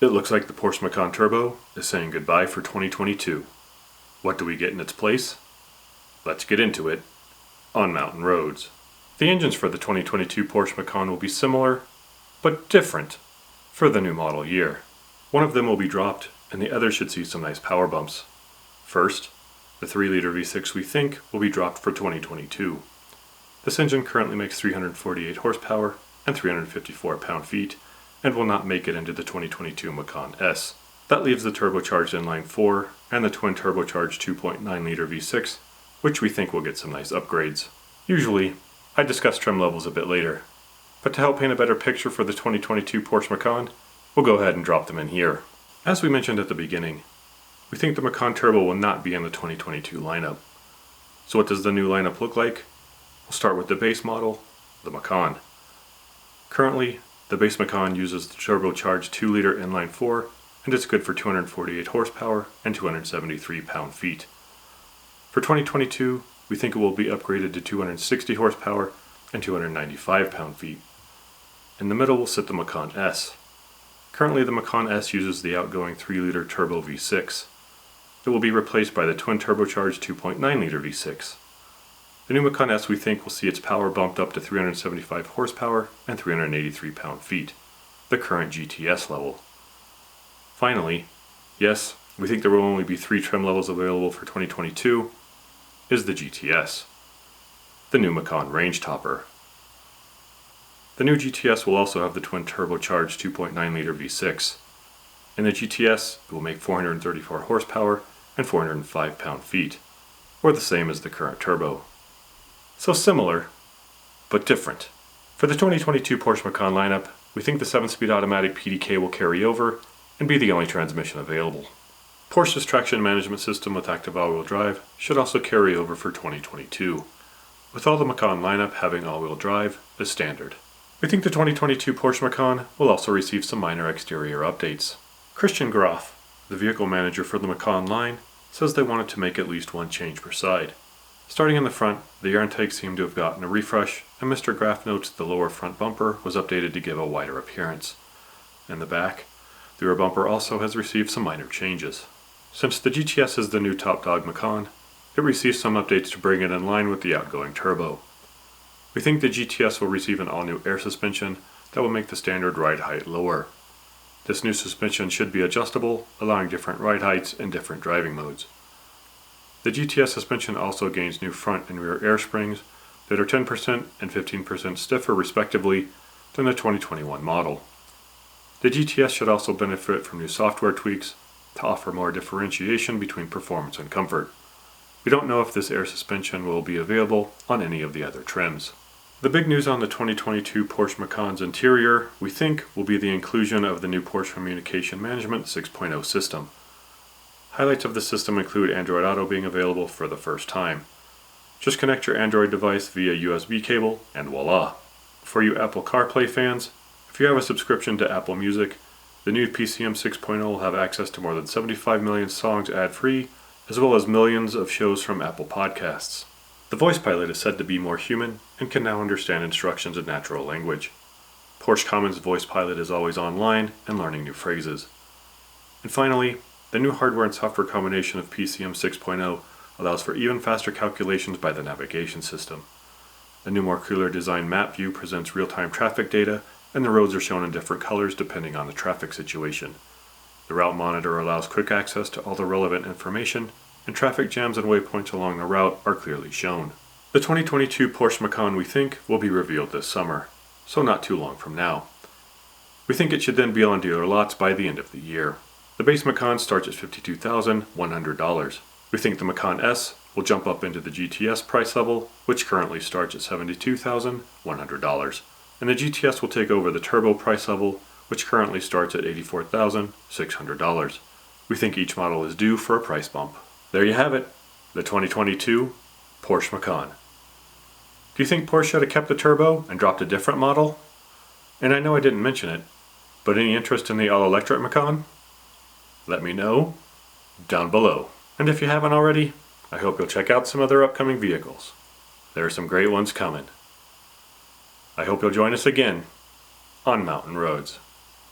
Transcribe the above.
It looks like the Porsche Macan Turbo is saying goodbye for 2022. What do we get in its place? Let's get into it on mountain roads. The engines for the 2022 Porsche Macan will be similar, but different for the new model year. One of them will be dropped, and the other should see some nice power bumps. First, the 3-liter V6 we think will be dropped for 2022. This engine currently makes 348 horsepower and 354 pound-feet, and will not make it into the 2022 Macan S. That leaves the turbocharged inline 4 and the twin turbocharged 2.9-liter V6, which we think will get some nice upgrades. Usually, I discuss trim levels a bit later, but to help paint a better picture for the 2022 Porsche Macan, we'll go ahead and drop them in here. As we mentioned at the beginning, we think the Macan Turbo will not be in the 2022 lineup. So what does the new lineup look like? We'll start with the base model, the Macan. Currently, the base Macan uses the turbocharged 2-liter inline 4, and it's good for 248 horsepower and 273 pound-feet. For 2022, we think it will be upgraded to 260 horsepower and 295 pound-feet. In the middle will sit the Macan S. Currently, the Macan S uses the outgoing 3-liter turbo V6. It will be replaced by the twin turbocharged 2.9-liter V6. The new Macan S we think will see its power bumped up to 375 horsepower and 383 pound-feet, the current GTS level. Finally, yes, we think there will only be 3 trim levels available for 2022, is the GTS, the new Macan range topper. The new GTS will also have the twin turbocharged 2.9-liter V6. In the GTS, it will make 434 horsepower and 405 pound-feet, or the same as the current turbo. So similar, but different. For the 2022 Porsche Macan lineup, we think the 7-speed automatic PDK will carry over and be the only transmission available. Porsche's traction management system with active all-wheel drive should also carry over for 2022, with all the Macan lineup having all-wheel drive as standard. We think the 2022 Porsche Macan will also receive some minor exterior updates. Christian Groth, the vehicle manager for the Macan line, says they wanted to make at least one change per side. Starting in the front, the air intakes seem to have gotten a refresh, and Mr. Graff notes the lower front bumper was updated to give a wider appearance. In the back, the rear bumper also has received some minor changes. Since the GTS is the new top dog Macan, it received some updates to bring it in line with the outgoing turbo. We think the GTS will receive an all-new air suspension that will make the standard ride height lower. This new suspension should be adjustable, allowing different ride heights and different driving modes. The GTS suspension also gains new front and rear air springs that are 10% and 15% stiffer respectively than the 2021 model. The GTS should also benefit from new software tweaks to offer more differentiation between performance and comfort. We don't know if this air suspension will be available on any of the other trims. The big news on the 2022 Porsche Macan's interior, we think, will be the inclusion of the new Porsche Communication Management 6.0 system. Highlights of the system include Android Auto being available for the first time. Just connect your Android device via USB cable and voila! For you Apple CarPlay fans, if you have a subscription to Apple Music, the new PCM 6.0 will have access to more than 75 million songs ad-free, as well as millions of shows from Apple Podcasts. The voice pilot is said to be more human and can now understand instructions in natural language. Porsche Commons voice pilot is always online and learning new phrases. And finally, the new hardware and software combination of PCM 6.0 allows for even faster calculations by the navigation system. The new more clear design map view presents real-time traffic data, and the roads are shown in different colors depending on the traffic situation. The route monitor allows quick access to all the relevant information, and traffic jams and waypoints along the route are clearly shown. The 2022 Porsche Macan, we think, will be revealed this summer, so not too long from now. We think it should then be on dealer lots by the end of the year. The base Macan starts at $52,100. We think the Macan S will jump up into the GTS price level, which currently starts at $72,100. And the GTS will take over the turbo price level, which currently starts at $84,600. We think each model is due for a price bump. There you have it, the 2022 Porsche Macan. Do you think Porsche should have kept the turbo and dropped a different model? And I know I didn't mention it, but any interest in the all-electric Macan? Let me know down below. And if you haven't already, I hope you'll check out some other upcoming vehicles. There are some great ones coming. I hope you'll join us again on Mountain Roads.